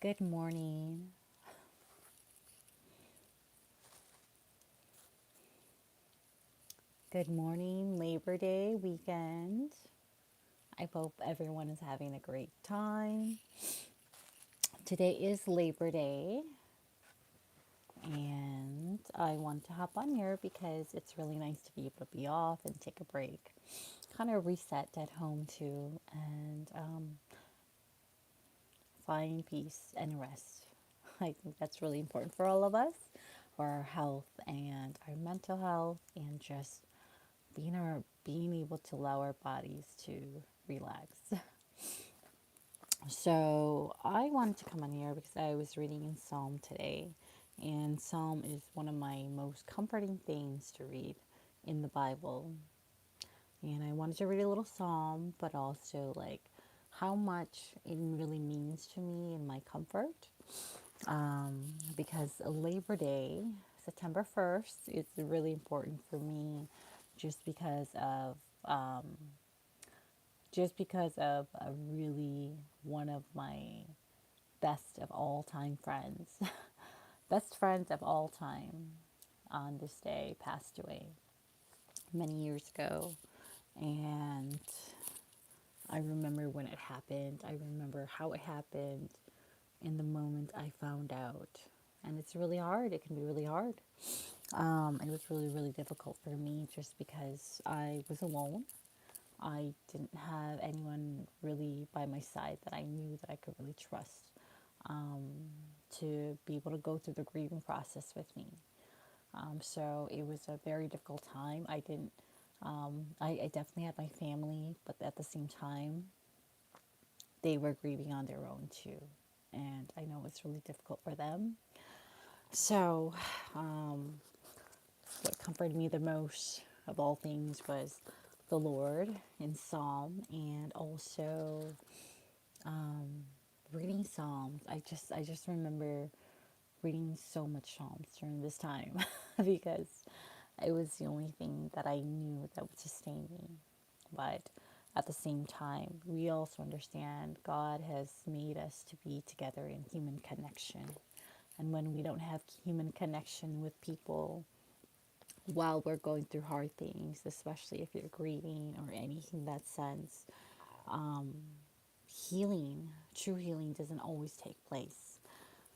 Good morning. Good morning, Labor Day weekend. I hope everyone is having a great time. Today is Labor Day, and I want to hop on here because it's really nice to be able to be off and take a break, kind of reset at home too, and find peace and rest. I think that's really important for all of us, for our health and our mental health, and just being able to allow our bodies to relax. So I wanted to come on here because I was reading in Psalm today, and Psalm is one of my most comforting things to read in the Bible. And I wanted to read a little psalm, but also like how much it really means to me and my comfort. Because Labor Day, September 1st, is really important for me just because of really one of my best of all time friends, best friends of all time on this day passed away many years ago. And I remember when it happened. I remember how it happened in the moment I found out. And it's really hard. It can be really hard. It was really, really difficult for me just because I was alone. I didn't have anyone really by my side that I knew that I could really trust to be able to go through the grieving process with me. So it was a very difficult time. I definitely had my family, but at the same time, they were grieving on their own too. And I know it's really difficult for them. So, what comforted me the most of all things was the Lord in Psalm, and also reading Psalms. I just remember reading so much Psalms during this time because it was the only thing that I knew that would sustain me. But at the same time, we also understand God has made us to be together in human connection. And when we don't have human connection with people while we're going through hard things, especially if you're grieving or anything in that sense, healing, true healing, doesn't always take place.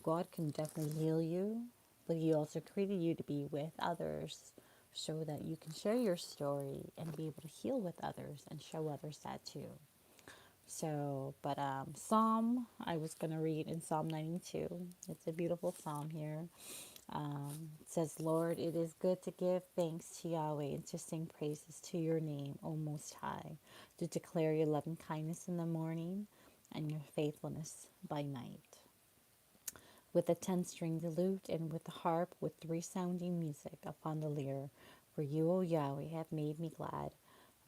God can definitely heal you, but He also created you to be with others so that you can share your story and be able to heal with others and show others that too. So, but Psalm, I was going to read in Psalm 92. It's a beautiful psalm here. It says, Lord, it is good to give thanks to Yahweh and to sing praises to your name, O Most High, to declare your loving kindness in the morning and your faithfulness by night. With a 10-stringed lute and with the harp with resounding music upon the lyre, for you, O Yahweh, have made me glad.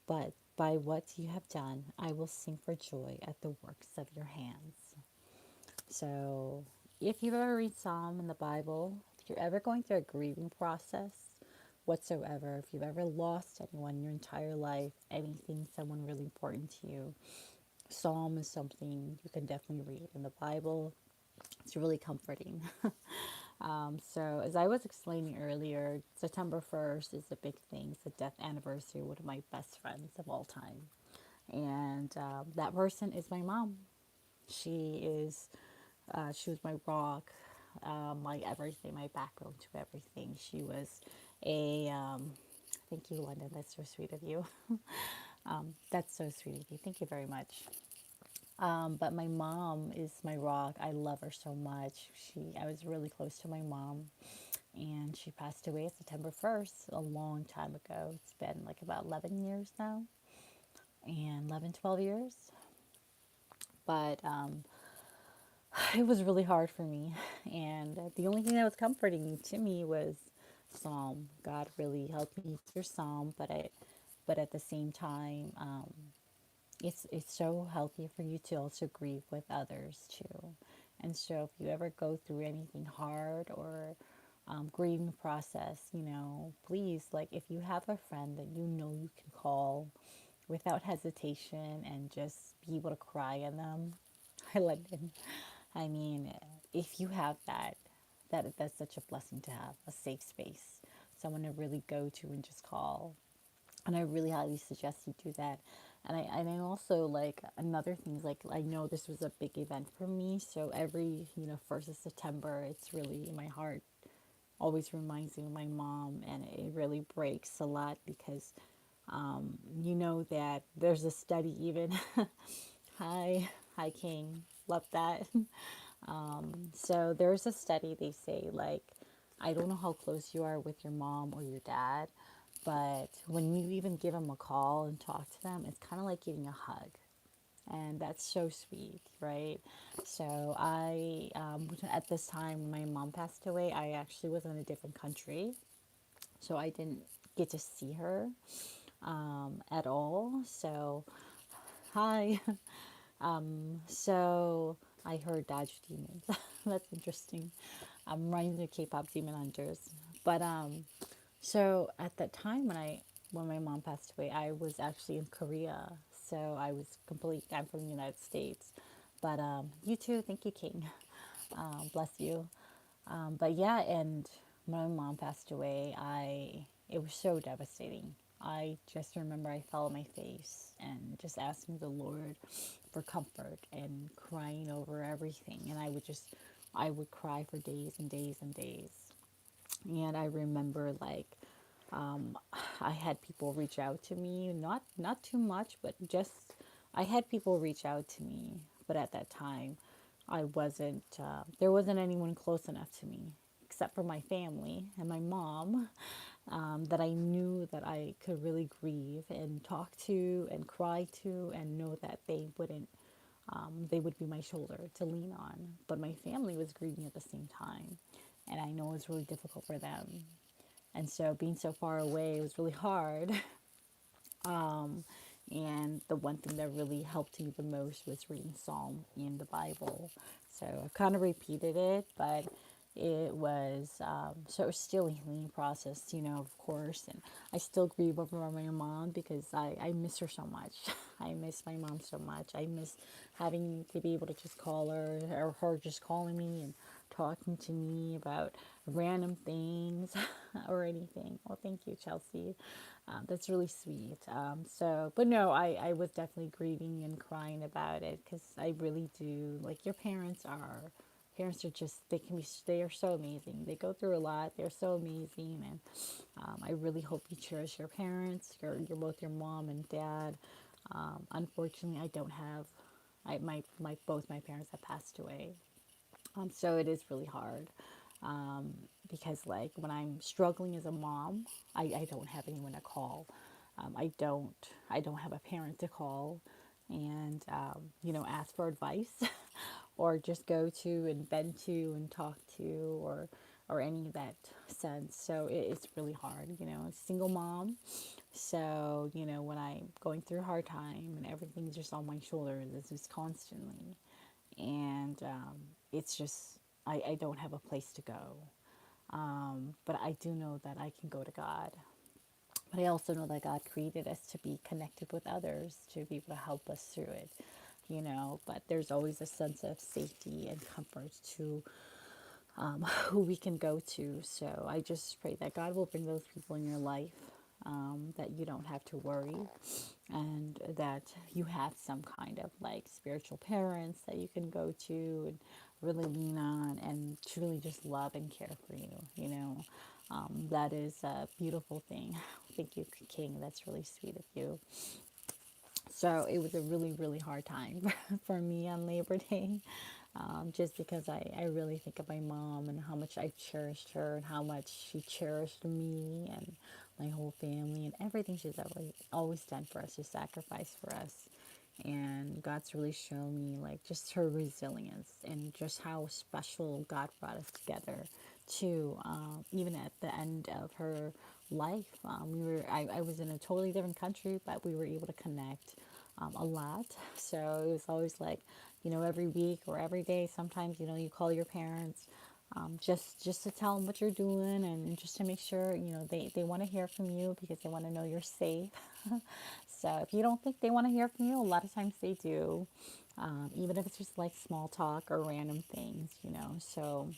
But by what you have done, I will sing for joy at the works of your hands. So, if you've ever read Psalm in the Bible, if you're ever going through a grieving process whatsoever, if you've ever lost anyone in your entire life, anything, someone really important to you, Psalm is something you can definitely read in the Bible. It's really comforting. So, as I was explaining earlier, September 1st is a big thing. It's the death anniversary of one of my best friends of all time. And that person is my mom. She was my rock, my everything, my backbone to everything. She was thank you, London. That's so sweet of you. That's so sweet of you. Thank you very much. But my mom is my rock. I love her so much. I was really close to my mom, and she passed away September 1st, a long time ago. It's been like about 11 years now, and 11, 12 years. But it was really hard for me, and the only thing that was comforting to me was Psalm. God really helped me through Psalm, but at the same time, it's so healthy for you to also grieve with others too. And so, if you ever go through anything hard or grieving process, please, like, if you have a friend that you can call without hesitation and just be able to cry on them, I let them. I mean, if you have that, that's such a blessing to have a safe space, someone to really go to and just call. And I really highly suggest you do that. And I also like another thing is like I know this was a big event for me, so every 1st of September, it's really in my heart. Always reminds me of my mom, and it really breaks a lot because you know that there's a study even. Hi, hi King, love that. So there's a study, they say, like, I don't know how close you are with your mom or your dad, but when you even give them a call and talk to them, it's kind of like giving a hug. And that's so sweet, right? So at this time, when my mom passed away, I actually was in a different country. So I didn't get to see her at all. So, hi. So I heard Dodge Demons. That's interesting. Reminds me of K-pop Demon Hunters. But so at that time when my mom passed away, I was actually in Korea. So I was complete. I'm from the United States. But you too. Thank you, King. Bless you. But yeah, and when my mom passed away, I it was so devastating. I just remember I fell on my face and just asking the Lord for comfort and crying over everything. And I would cry for days and days and days. And I remember like I had people reach out to me, not too much, but just I had people reach out to me. But at that time, I wasn't. There wasn't anyone close enough to me, except for my family and my mom, that I knew that I could really grieve and talk to and cry to, and know that they would be my shoulder to lean on. But my family was grieving at the same time, and I know it was really difficult for them. And so being so far away was really hard. And the one thing that really helped me the most was reading Psalm in the Bible. So I've kind of repeated it, but it was so it was still a healing process, of course. And I still grieve over my mom because I miss her so much. I miss my mom so much. I miss having to be able to just call her, or her just calling me and talking to me about random things or anything. Well, thank you, Chelsea. That's really sweet. But no, I was definitely grieving and crying about it because I really do. Like your parents are just, they are so amazing. They go through a lot. They're so amazing. And I really hope you cherish your parents, your both your mom and dad. Unfortunately, I don't have, both my parents have passed away. So it is really hard because, like, when I'm struggling as a mom, I don't have anyone to call. I don't have a parent to call and ask for advice or just go to and vent to and talk to or any of that sense. So it's really hard. Single mom. So when I'm going through a hard time and everything's just on my shoulders, it's just constantly, and it's just I don't have a place to go. But I do know that I can go to God. But I also know that God created us to be connected with others, to be able to help us through it. But there's always a sense of safety and comfort to who we can go to. So I just pray that God will bring those people in your life, that you don't have to worry, and that you have some kind of like spiritual parents that you can go to and really lean on and truly just love and care for you. That is a beautiful thing. Thank you, King. That's really sweet of you. So it was a really, really hard time for me on Labor Day, just because I really think of my mom and how much I cherished her and how much she cherished me and my whole family and everything she's always done for us, just sacrificed for us. And God's really shown me like just her resilience and just how special God brought us together too. Even at the end of her life, I was in a totally different country, but we were able to connect a lot. So it was always like, every week or every day. Sometimes you call your parents, just to tell them what you're doing and just to make sure they want to hear from you because they want to know you're safe. So if you don't think they want to hear from you, a lot of times they do, even if it's just like small talk or random things, you know. So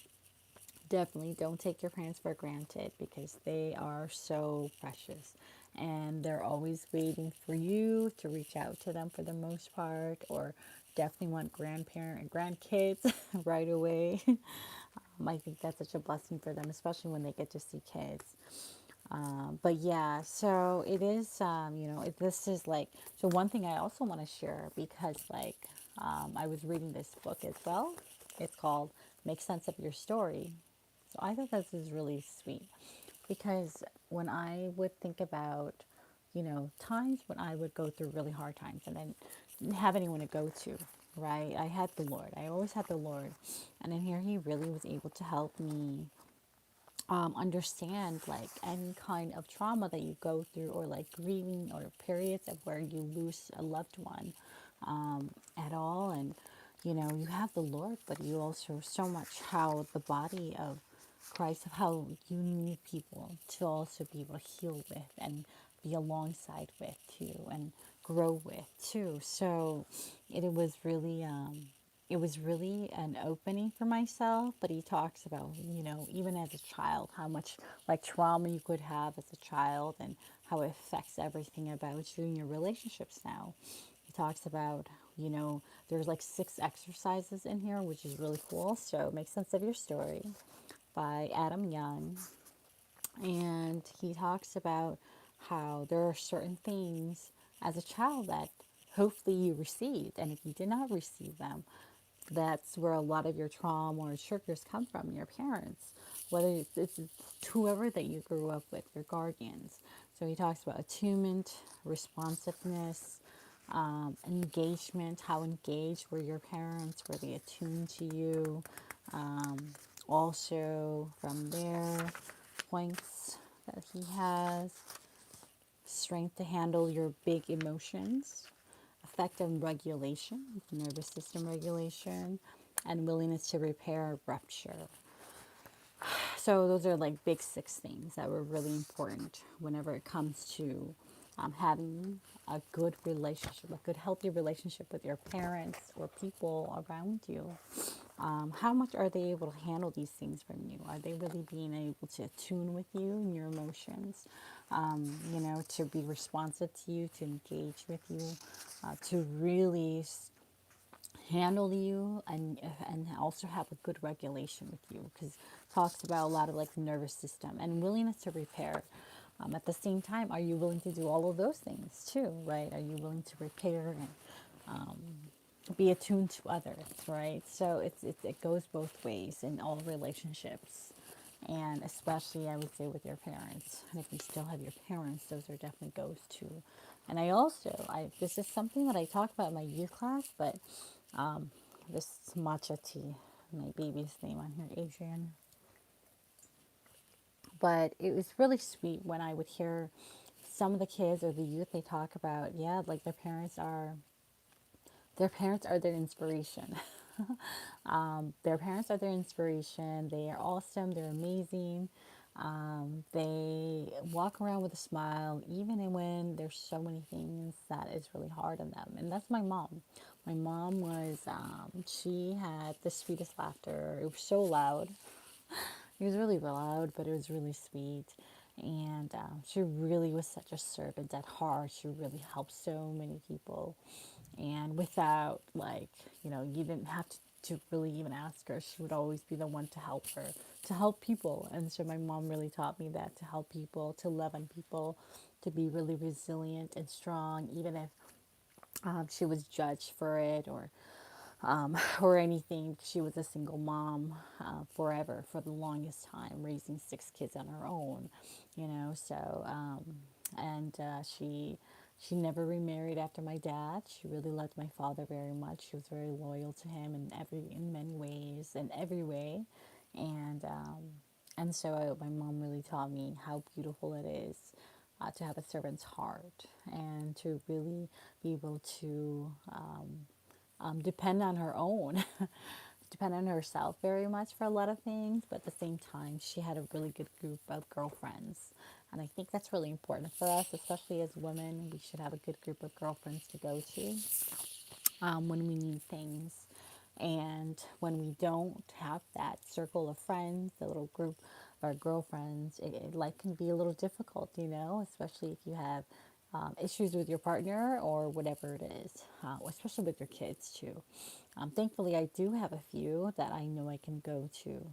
definitely don't take your parents for granted because they are so precious and they're always waiting for you to reach out to them for the most part, or definitely want grandparent and grandkids right away. I think that's such a blessing for them, especially when they get to see kids. But yeah, so it is, this is like, so one thing I also want to share because, like, I was reading this book as well. It's called Make Sense of Your Story. So I thought this is really sweet because when I would think about, times when I would go through really hard times and then didn't have anyone to go to, right? I had the Lord. I always had the Lord. And in here, He really was able to help me understand like any kind of trauma that you go through, or like grieving, or periods of where you lose a loved one at all. And you have the Lord, but you also so much how the body of Christ, of how you need people to also be able to heal with and be alongside with too, and grow with too. So it was really an opening for myself. But he talks about, even as a child, how much like trauma you could have as a child and how it affects everything about you and your relationships now. He talks about, there's like 6 exercises in here, which is really cool. So make sense of your story by Adam Young. And he talks about how there are certain things as a child that hopefully you received. And if you did not receive them, that's where a lot of your trauma or triggers come from, your parents, whether it's whoever that you grew up with, your guardians. So he talks about attunement, responsiveness, engagement. How engaged were your parents? Were they attuned to you? Um, Also, from there, points that he has: strength to handle your big emotions, effective regulation, nervous system regulation, and willingness to repair rupture. So those are like big 6 things that were really important whenever it comes to having a good relationship, a good healthy relationship with your parents or people around you. How much are they able to handle these things from you? Are they really being able to attune with you and your emotions? To be responsive to you, to engage with you, to really handle you, and also have a good regulation with you, because talks about a lot of like the nervous system and willingness to repair. At the same time, are you willing to do all of those things too, right? Are you willing to repair and be attuned to others, right? So it goes both ways in all relationships, and especially I would say with your parents. And if you still have your parents, those are definitely goes too. And I this is something that I talk about in my youth class, but this is matcha tea, my baby's name on here, Adrian. But it was really sweet when I would hear some of the kids or the youth, they talk about, yeah, like their parents are their inspiration. Their parents are their inspiration. They are awesome. They're amazing. They walk around with a smile, even when there's so many things that is really hard on them. And that's my mom. My mom was, she had the sweetest laughter. It was so loud. It was really loud, but it was really sweet. And she really was such a servant at heart. She really helped so many people. And without, like, you didn't have to really even ask her. She would always be the one to help her, to help people. And so my mom really taught me that, to help people, to love on people, to be really resilient and strong, even if she was judged for it, or anything. She was a single mom forever, for the longest time, raising 6 kids on her own, So, and she never remarried after my dad. She really loved my father very much. She was very loyal to him in many ways, in every way, and my mom really taught me how beautiful it is. To have a servant's heart and to really be able to depend on her own, depend on herself very much for a lot of things, but at the same time, she had a really good group of girlfriends. And I think that's really important for us, especially as women. We should have a good group of girlfriends to go to when we need things. And when we don't have that circle of friends, the little group of our girlfriends, life can be a little difficult, especially if you have issues with your partner or whatever it is, especially with your kids too. Thankfully, I do have a few that I know I can go to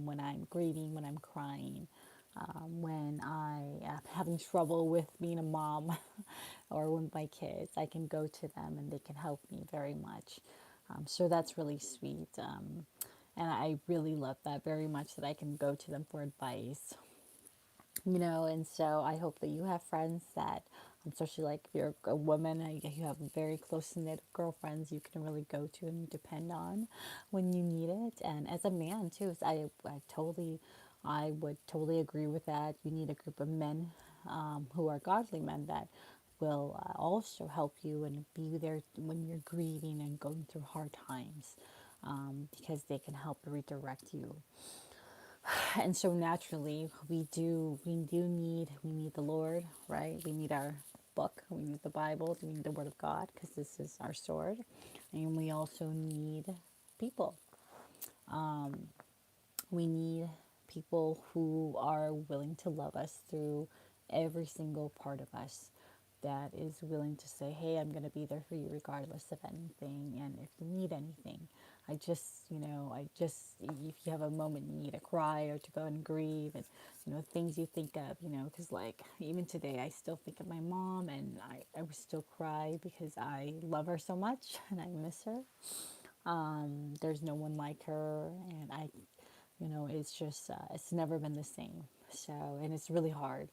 when I'm grieving, when I'm crying, when I am having trouble with being a mom or with my kids. I can go to them and they can help me very much. So that's really sweet. And I really love that very much that I can go to them for advice. And so I hope that you have friends that, especially like if you're a woman, you have very close knit girlfriends you can really go to and depend on when you need it. And as a man too, I would totally agree with that. You need a group of men who are godly men that will also help you and be there when you're grieving and going through hard times, because they can help redirect you. And so naturally we need the Lord, right? We need our book, we need the Bible, we need the Word of God, because this is our sword. And we also need people. We need people who are willing to love us through every single part of us, that is willing to say, hey, I'm going to be there for you regardless of anything. And if you need anything, if you have a moment you need to cry or to go and grieve, and, things you think of, because like even today, I still think of my mom, and I would still cry because I love her so much and I miss her. There's no one like her, and it's just, it's never been the same. So, and it's really hard,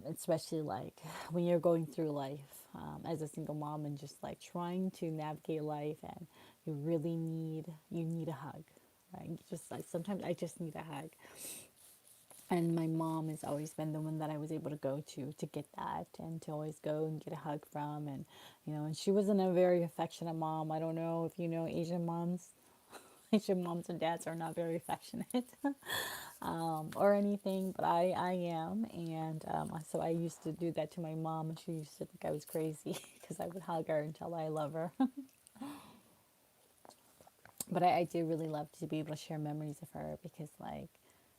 especially like when you're going through life as a single mom and just like trying to navigate life, and you need a hug, right? Just like sometimes I just need a hug. And my mom has always been the one that I was able to go to get that, and to always go and get a hug from. And, and she wasn't a very affectionate mom. I don't know if you know Asian moms. Asian moms and dads are not very affectionate or anything, but I am. And so I used to do that to my mom, and she used to think I was crazy because I would hug her and tell her I love her. But I do really love to be able to share memories of her, because, like,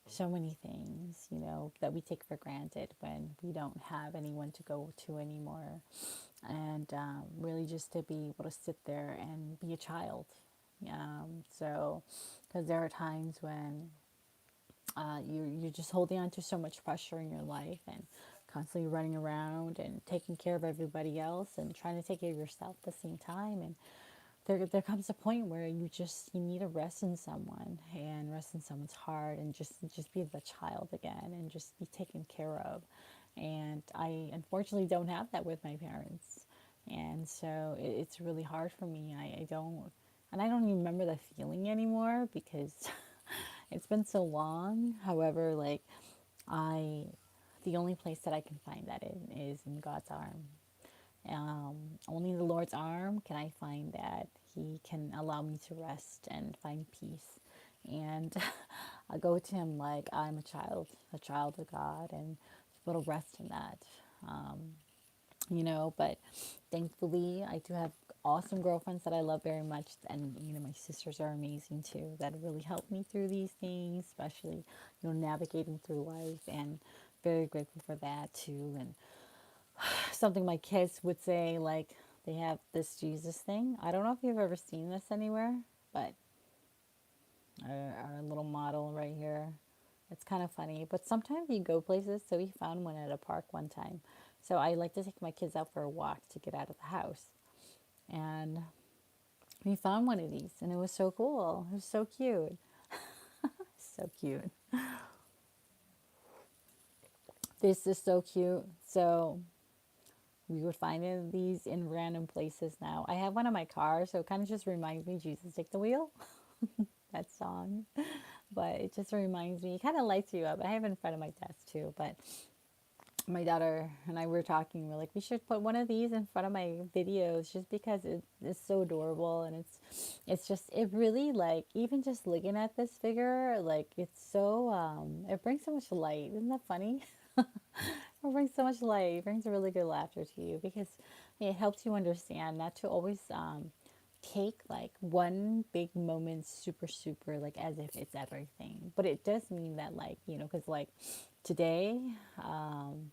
so many things, that we take for granted when we don't have anyone to go to anymore. And really just to be able to sit there and be a child. So, because there are times when you're just holding on to so much pressure in your life, and constantly running around and taking care of everybody else and trying to take care of yourself at the same time. And there comes a point where you need to rest in someone, and rest in someone's heart, and just be the child again, and just be taken care of. And I unfortunately don't have that with my parents, and so it's really hard for me. I don't even remember the feeling anymore, because it's been so long. However, like, I the only place that I can find that in is in God's arm. Only in the Lord's arm can I find that He can allow me to rest and find peace. And I go to Him like I'm a child of God, and able to rest in that. But thankfully, I do have awesome girlfriends that I love very much. And, my sisters are amazing too, that really help me through these things, especially, navigating through life, and very grateful for that too. And something my kids would say, like, they have this Jesus thing. I don't know if you've ever seen this anywhere, but our little model right here. It's kind of funny, but sometimes you go places. So we found one at a park one time. So I like to take my kids out for a walk to get out of the house. And we found one of these, and it was so cool. It was so cute. So cute. This is so cute. So we would find these in random places now. I have one in my car, so it kind of just reminds me, Jesus, take the wheel. That song. But it just reminds me, it kind of lights you up. I have it in front of my desk too, but my daughter and I were talking. We're like, we should put one of these in front of my videos just because it's so adorable, and it's just it really like even just looking at this figure, like it's so it brings so much light. Isn't that funny? It brings so much light. It brings a really good laughter to you because it helps you understand not to always take like one big moment super like as if it's everything, but it does mean that, like, because like today,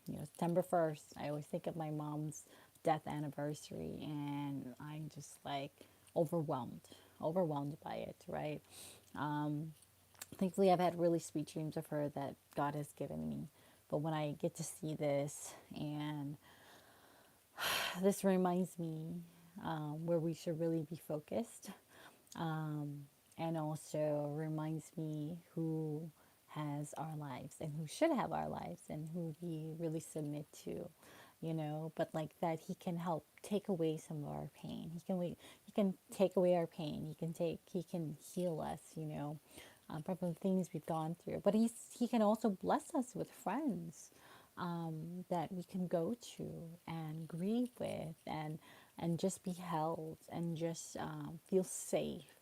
September 1st, I always think of my mom's death anniversary, and I'm just like overwhelmed by it, right? Thankfully, I've had really sweet dreams of her that God has given me, but when I get to see this, and this reminds me where we should really be focused, and also reminds me who has our lives and who should have our lives and who we really submit to, but like that he can help take away some of our pain. He can take away our pain. He can heal us, from the things we've gone through. But he can also bless us with friends that we can go to and grieve with, and just be held, and just feel safe,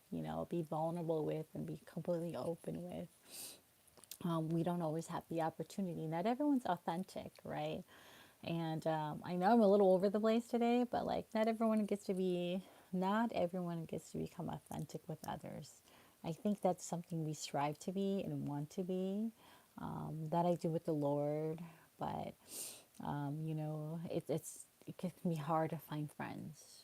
be vulnerable with, and be completely open with. We don't always have the opportunity. Not everyone's authentic, right? And I know I'm a little over the place today, but like not everyone gets to become authentic with others. I think that's something we strive to be and want to be. That I do with the Lord, but it can be hard to find friends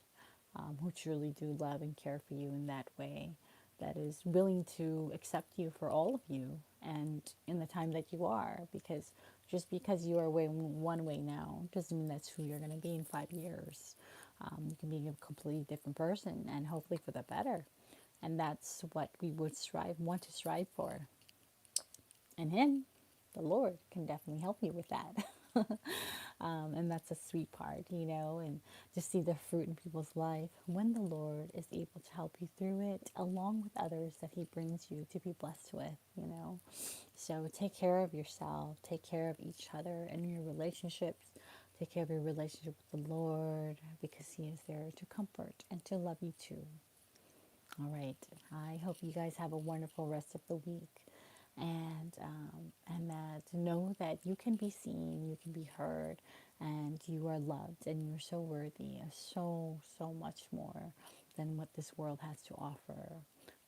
who truly do love and care for you in that way, that is willing to accept you for all of you and in the time that you are. Because just because you are one way now doesn't mean that's who you're going to be in 5 years. You can be a completely different person, and hopefully for the better. And that's what we want to strive for. And Him, the Lord, can definitely help you with that. And that's a sweet part, and to see the fruit in people's life when the Lord is able to help you through it, along with others that He brings you to be blessed with. So take care of yourself, take care of each other and your relationships, take care of your relationship with the Lord, because He is there to comfort and to love you too. All right. I hope you guys have a wonderful rest of the week, and that know that you can be seen, you can be heard, and you are loved, and you're so worthy of so much more than what this world has to offer.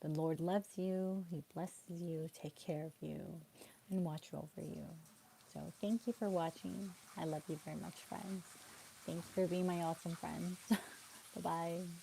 The Lord loves you. He blesses you, take care of you, and watch over you. So thank you for watching. I love you very much, friends. Thanks for being my awesome friends. Bye bye.